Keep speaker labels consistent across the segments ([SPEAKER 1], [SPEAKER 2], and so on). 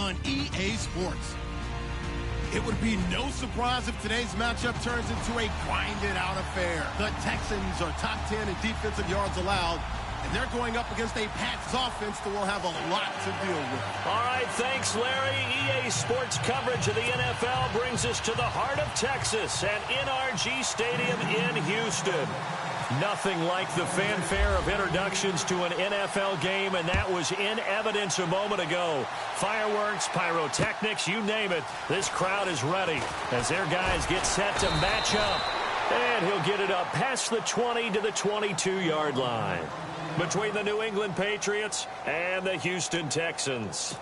[SPEAKER 1] on EA Sports. It would be no surprise if today's matchup turns into a grinded-out affair. The Texans are top 10 in defensive yards allowed, and they're going up against a Pats offense that will have a lot to deal with.
[SPEAKER 2] All right, thanks, Larry. EA Sports coverage of the NFL brings us to the heart of Texas at NRG Stadium in Houston. Nothing like the fanfare of introductions to an NFL game, and that was in evidence a moment ago. Fireworks, pyrotechnics, you name it. This crowd is ready as their guys get set to match up. And he'll get it up past the 20 to the 22-yard line between the New England Patriots and the Houston Texans.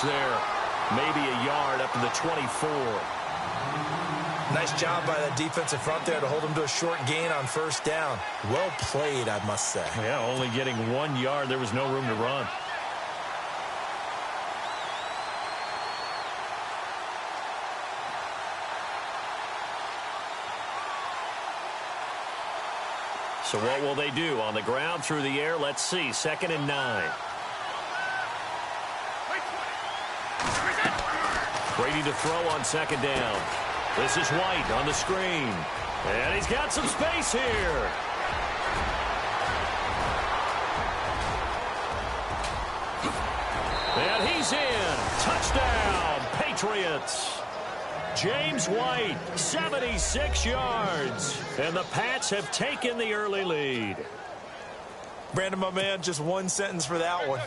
[SPEAKER 2] There, maybe a yard up to the 24.
[SPEAKER 3] Nice job by that defensive front there to hold him to a short gain on first down. Well played, I must say.
[SPEAKER 2] Yeah, only getting 1 yard. There was no room to run. So what will they do? On the ground, through the air, let's see. 2nd and 9. Ready to throw on 2nd down. This is White on the screen. And he's got some space here. And he's in. Touchdown, Patriots. James White, 76 yards. And the Pats have taken the early lead.
[SPEAKER 3] Brandon, my man, just one sentence for that one.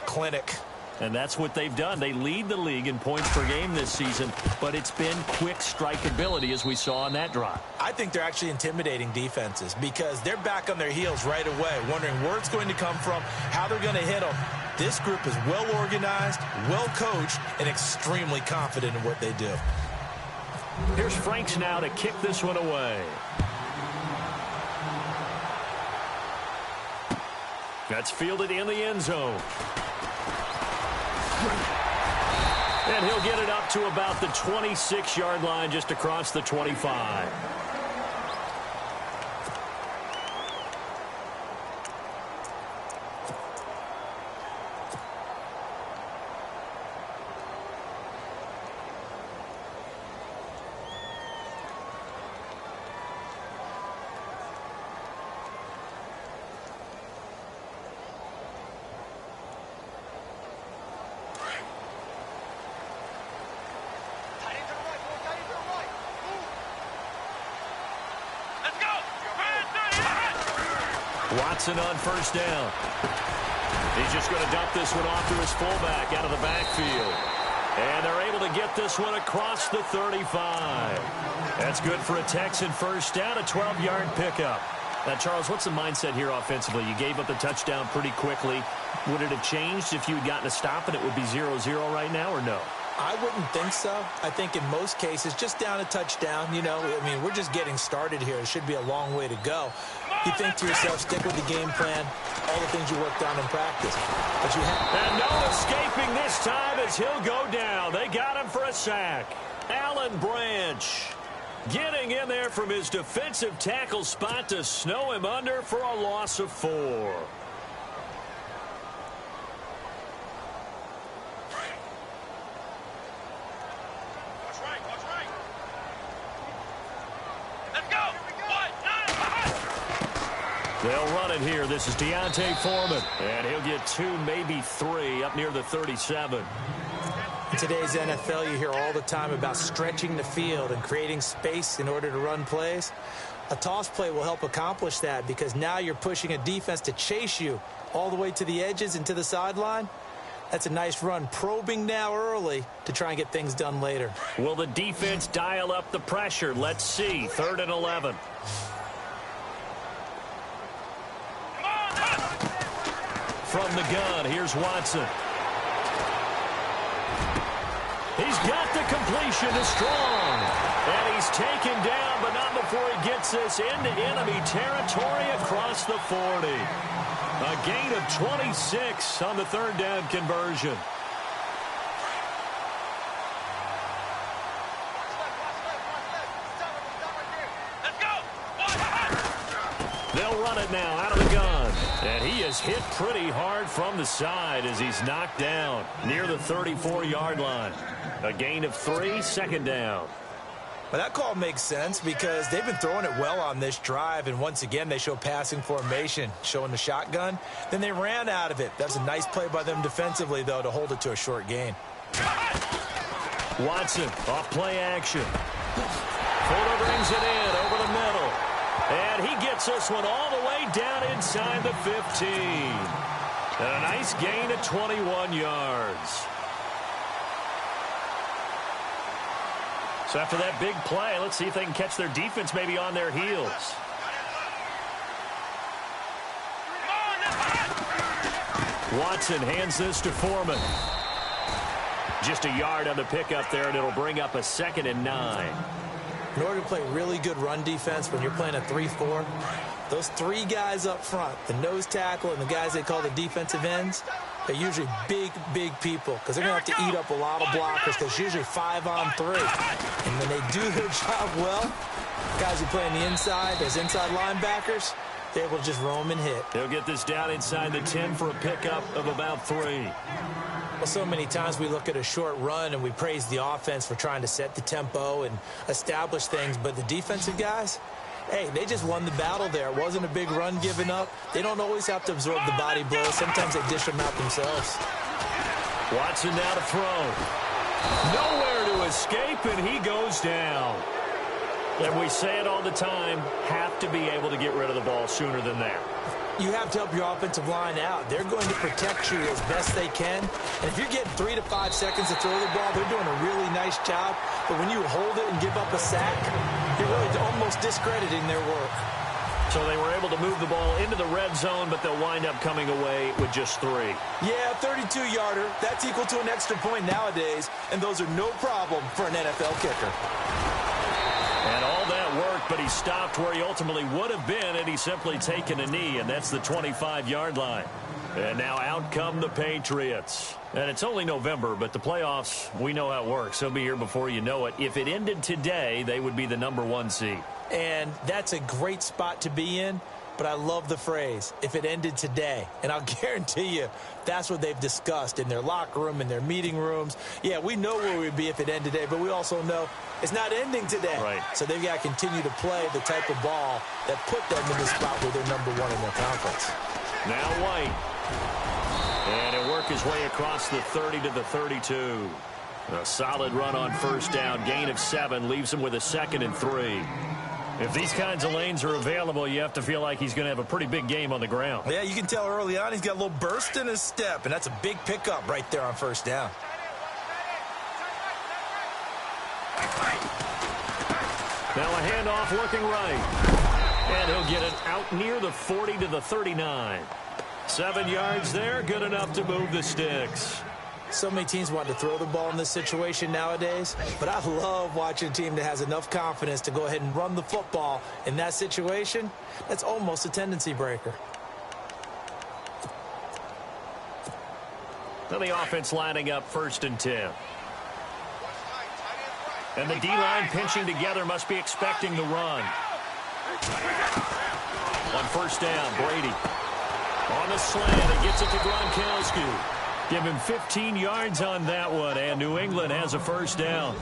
[SPEAKER 3] Clinic.
[SPEAKER 2] And that's what they've done. They lead the league in points per game this season, but it's been quick strikeability as we saw on that drive.
[SPEAKER 3] I think they're actually intimidating defenses because they're back on their heels right away, wondering where it's going to come from, how they're going to hit them. This group is well organized, well coached, and extremely confident in what they do.
[SPEAKER 2] Here's Franks now to kick this one away. That's fielded in the end zone. And he'll get it up to about the 26-yard line, just across the 25. Watson on first down. He's just going to dump this one off to his fullback out of the backfield. And they're able to get this one across the 35. That's good for a Texan first down, a 12-yard pickup. Now, Charles, what's the mindset here offensively? You gave up the touchdown pretty quickly. Would it have changed if you had gotten a stop and it would be 0-0 right now, or no?
[SPEAKER 3] I wouldn't think so. I think in most cases, just down a touchdown, you know, I mean, we're just getting started here. It should be a long way to go. You think to yourself, stick with the game plan, all the things you worked on in practice. But you have...
[SPEAKER 2] And no escaping this time as he'll go down. They got him for a sack. Alan Branch getting in there from his defensive tackle spot to snow him under for a loss of 4. They'll run it here. This is Deontay Foreman. And he'll get 2, maybe 3 up near the 37.
[SPEAKER 3] In today's NFL, you hear all the time about stretching the field and creating space in order to run plays. A toss play will help accomplish that because now you're pushing a defense to chase you all the way to the edges and to the sideline. That's a nice run, probing now early to try and get things done later.
[SPEAKER 2] Will the defense dial up the pressure? Let's see. 3rd and 11. From the gun, here's Watson. He's got the completion to Strong. And he's taken down, but not before before he gets this into enemy territory across the 40. A gain of 26 on the third down conversion. They'll run it now out of the gun. And he is hit pretty hard from the side as he's knocked down near the 34-yard line. A gain of 3, second down.
[SPEAKER 3] Well, that call makes sense because they've been throwing it well on this drive, and once again they show passing formation, showing the shotgun. Then they ran out of it. That's a nice play by them defensively, though, to hold it to a short gain.
[SPEAKER 2] Watson off play action. Fuller brings it in over the middle. And he gets this one all the way down inside the 15. And a nice gain of 21 yards. So after that big play, let's see if they can catch their defense maybe on their heels. Watson hands this to Foreman. Just a yard on the pickup there, and it'll bring up a 2nd and 9.
[SPEAKER 3] In order to play really good run defense when you're playing a 3-4, those 3 guys up front, the nose tackle and the guys they call the defensive ends, they're usually big, big people because they're going to have to eat up a lot of blockers because it's usually 5 on 3. And when they do their job well, guys who play on the inside, those inside linebackers, they're able to just roam and hit.
[SPEAKER 2] They'll get this down inside the 10 for a pickup of about 3.
[SPEAKER 3] Well, so many times we look at a short run and we praise the offense for trying to set the tempo and establish things, but the defensive guys, hey, they just won the battle there. It wasn't a big run given up. They don't always have to absorb the body blows. Sometimes they dish them out themselves.
[SPEAKER 2] Watson now to throw. Nowhere to escape, and he goes down. And we say it all the time, have to be able to get rid of the ball sooner than that.
[SPEAKER 3] You have to help your offensive line out. They're going to protect you as best they can. And if you're getting 3 to 5 seconds to throw the ball, they're doing a really nice job. But when you hold it and give up a sack, you're really almost discrediting their work.
[SPEAKER 2] So they were able to move the ball into the red zone, but they'll wind up coming away with just 3.
[SPEAKER 3] Yeah, 32-yarder. That's equal to an extra point nowadays, and those are no problem for an NFL kicker.
[SPEAKER 2] And all that worked, but he stopped where he ultimately would have been had he simply taken a knee, and that's the 25-yard line. And now out come the Patriots. And it's only November, but the playoffs, we know how it works. They'll be here before you know it. If it ended today, they would be the #1 seed.
[SPEAKER 3] And that's a great spot to be in, but I love the phrase, if it ended today. And I'll guarantee you, that's what they've discussed in their locker room, in their meeting rooms. Yeah, we know where we'd be if it ended today, but we also know it's not ending today.
[SPEAKER 2] Right.
[SPEAKER 3] So they've got to continue to play the type of ball that put them in the spot where they're #1 in their conference.
[SPEAKER 2] Now White. And he'll work his way across the 30 to the 32. A solid run on first down. Gain of 7 leaves him with a 2nd and 3. If these kinds of lanes are available, you have to feel like he's going to have a pretty big game on the ground.
[SPEAKER 3] Yeah, you can tell early on he's got a little burst in his step, and that's a big pickup right there on first down.
[SPEAKER 2] Now a handoff looking right. And he'll get it out near the 40 to the 39. 7 yards there, good enough to move the sticks.
[SPEAKER 3] So many teams want to throw the ball in this situation nowadays, but I love watching a team that has enough confidence to go ahead and run the football in that situation. That's almost a tendency breaker.
[SPEAKER 2] Now the offense lining up 1st and 10. And the D-line pinching together, must be expecting the run. On first down, Brady. On the slant, it gets it to Gronkowski. Give him 15 yards on that one, and New England has a first down.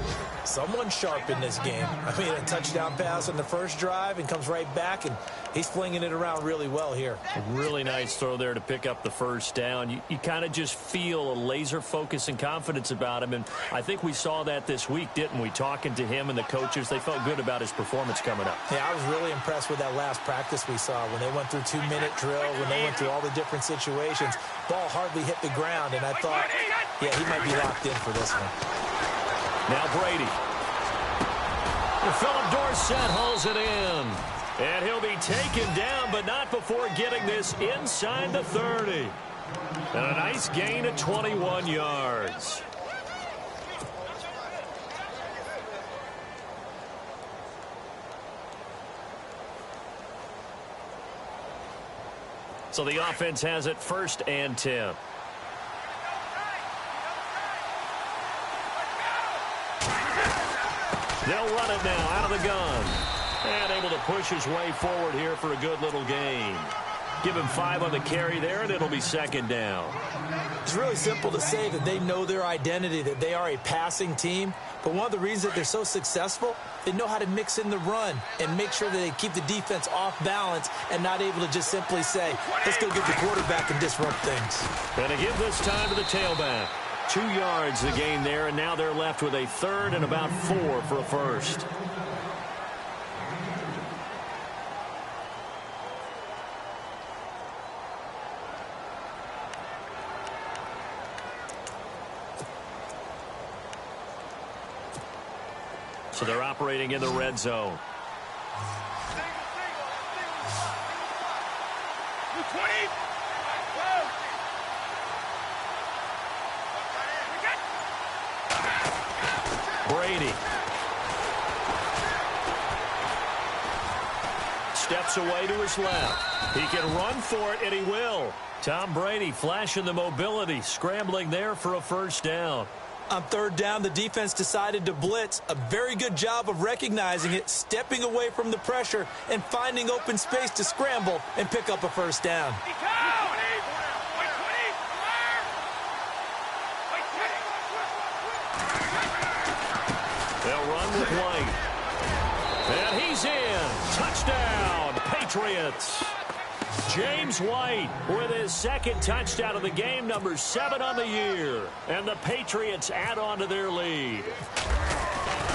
[SPEAKER 3] Someone's sharp in this game. I mean, a touchdown pass on the first drive and comes right back, and he's flinging it around really well here.
[SPEAKER 2] A really nice throw there to pick up the first down. You kind of just feel a laser focus and confidence about him, and I think we saw that this week, didn't we? Talking to him and the coaches, they felt good about his performance coming up.
[SPEAKER 3] Yeah, I was really impressed with that last practice we saw when they went through 2-minute drill, when they went through all the different situations. Ball hardly hit the ground, and I thought, yeah, he might be locked in for this one.
[SPEAKER 2] Now Brady. Philip Dorsett hauls it in. And he'll be taken down, but not before getting this inside the 30. And a nice gain of 21 yards. So the offense has it 1st and 10. They'll run it now out of the gun. And able to push his way forward here for a good little gain. Give him 5 on the carry there, and it'll be 2nd down.
[SPEAKER 3] It's really simple to say that they know their identity, that they are a passing team. But one of the reasons that they're so successful, they know how to mix in the run and make sure that they keep the defense off balance and not able to just simply say, let's go get the quarterback and disrupt things.
[SPEAKER 2] And to give this time to the tailback. 2 yards the gain there, and now they're left with a 3rd and about 4 for a first. So they're operating in the red zone. Brady. Steps away to his left. He can run for it, and he will. Tom Brady flashing the mobility, scrambling there for a 1st down.
[SPEAKER 3] On 3rd down, the defense decided to blitz. A very good job of recognizing it, stepping away from the pressure, and finding open space to scramble and pick up a 1st down.
[SPEAKER 2] They'll run with White. And he's in. Touchdown, Patriots. James White with his 2nd touchdown of the game, number 7 on the year. And the Patriots add on to their lead.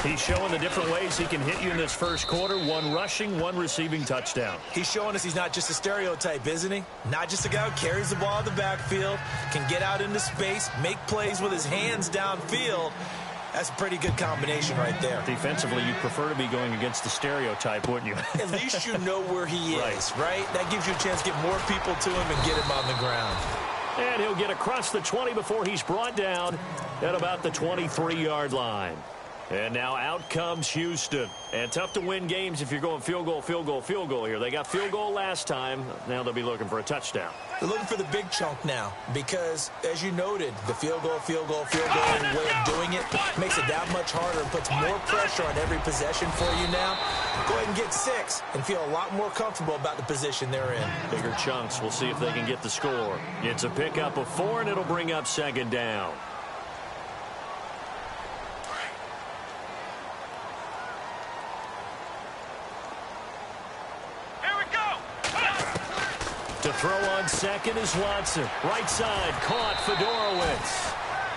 [SPEAKER 2] He's showing the different ways he can hit you in this first quarter. 1 rushing, 1 receiving touchdown.
[SPEAKER 3] He's showing us he's not just a stereotype, isn't he? Not just a guy who carries the ball in the backfield, can get out into space, make plays with his hands downfield. That's a pretty good combination right there.
[SPEAKER 2] Defensively, you'd prefer to be going against the stereotype, wouldn't you?
[SPEAKER 3] At least you know where he is, right? That gives you a chance to get more people to him and get him on the ground.
[SPEAKER 2] And he'll get across the 20 before he's brought down at about the 23-yard line. And now out comes Houston. And tough to win games if you're going field goal, field goal, field goal here. They got field goal last time. Now they'll be looking for a touchdown.
[SPEAKER 3] They're looking for the big chunk now because, as you noted, the field goal way of doing it makes it that much harder and puts more pressure on every possession for you now. Go ahead and get 6 and feel a lot more comfortable about the position they're in.
[SPEAKER 2] Bigger chunks. We'll see if they can get the score. It's a pickup of 4, and it'll bring up 2nd down. To throw on 2nd is Watson. Right side, caught Fedorowicz.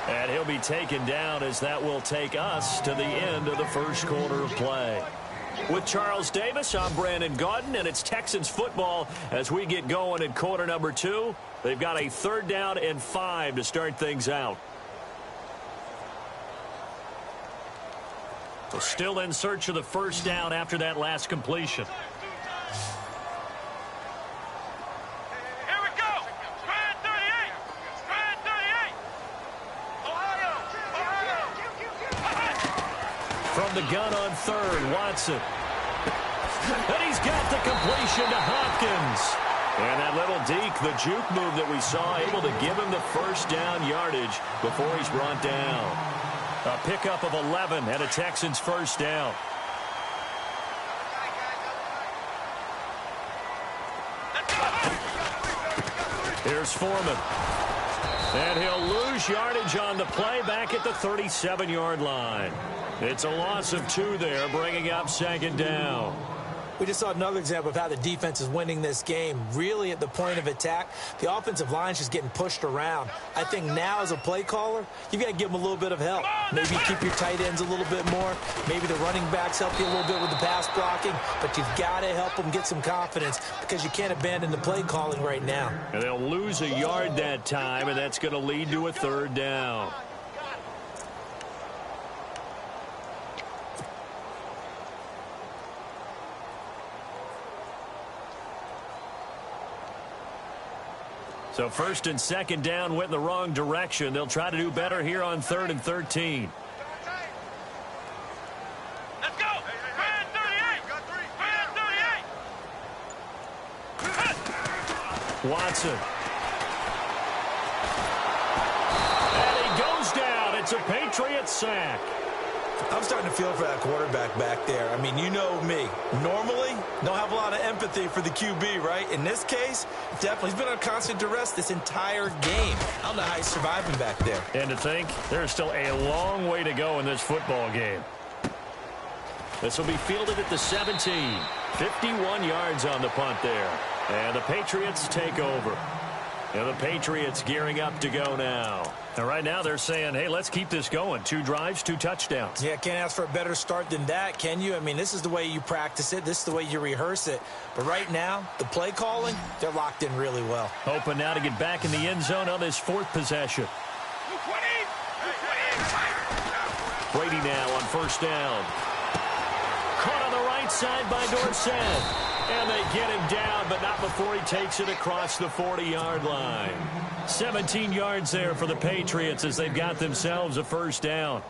[SPEAKER 2] And he'll be taken down as that will take us to the end of the first quarter of play. With Charles Davis, I'm Brandon Gaudin, and it's Texans football as we get going in quarter number 2. They've got a 3rd down and 5 to start things out. So still in search of the 1st down after that last completion. From the gun on 3rd, Watson. And he's got the completion to Hopkins. And that little deke, the juke move that we saw, able to give him the 1st down yardage before he's brought down. A pickup of 11 and a Texans 1st down. Here's Foreman. And he'll lose yardage on the play back at the 37-yard line. It's a loss of 2 there, bringing up 2nd down.
[SPEAKER 3] We just saw another example of how the defense is winning this game. Really at the point of attack, the offensive line's just getting pushed around. I think now as a play caller, you've got to give them a little bit of help. Maybe keep your tight ends a little bit more. Maybe the running backs help you a little bit with the pass blocking. But you've got to help them get some confidence because you can't abandon the play calling right now.
[SPEAKER 2] And they'll lose a yard that time, and that's going to lead to a 3rd down. So 1st and 2nd down went in the wrong direction. They'll try to do better here on 3rd and 13.
[SPEAKER 4] Let's go. Brand 38. Brand
[SPEAKER 2] Watson. And he goes down. It's a Patriots sack.
[SPEAKER 3] I'm starting to feel for that quarterback back there. I mean, you know me. Normally, don't have a lot of empathy for the QB, right? In this case, definitely. He's been on constant duress this entire game. I don't know how he's surviving back there.
[SPEAKER 2] And to think, there's still a long way to go in this football game. This will be fielded at the 17. 51 yards on the punt there. And the Patriots take over. And the Patriots gearing up to go now. And right now they're saying, hey, let's keep this going. 2 drives, 2 touchdowns.
[SPEAKER 3] Yeah, can't ask for a better start than that, can you? I mean, this is the way you practice it. This is the way you rehearse it. But right now, the play calling, they're locked in really well.
[SPEAKER 2] Hoping now to get back in the end zone on this 4th possession. Brady now on 1st down. Caught on the right side by Dorsett. And they get him down, but not before he takes it across the 40-yard line. 17 yards there for the Patriots as they've got themselves a 1st down.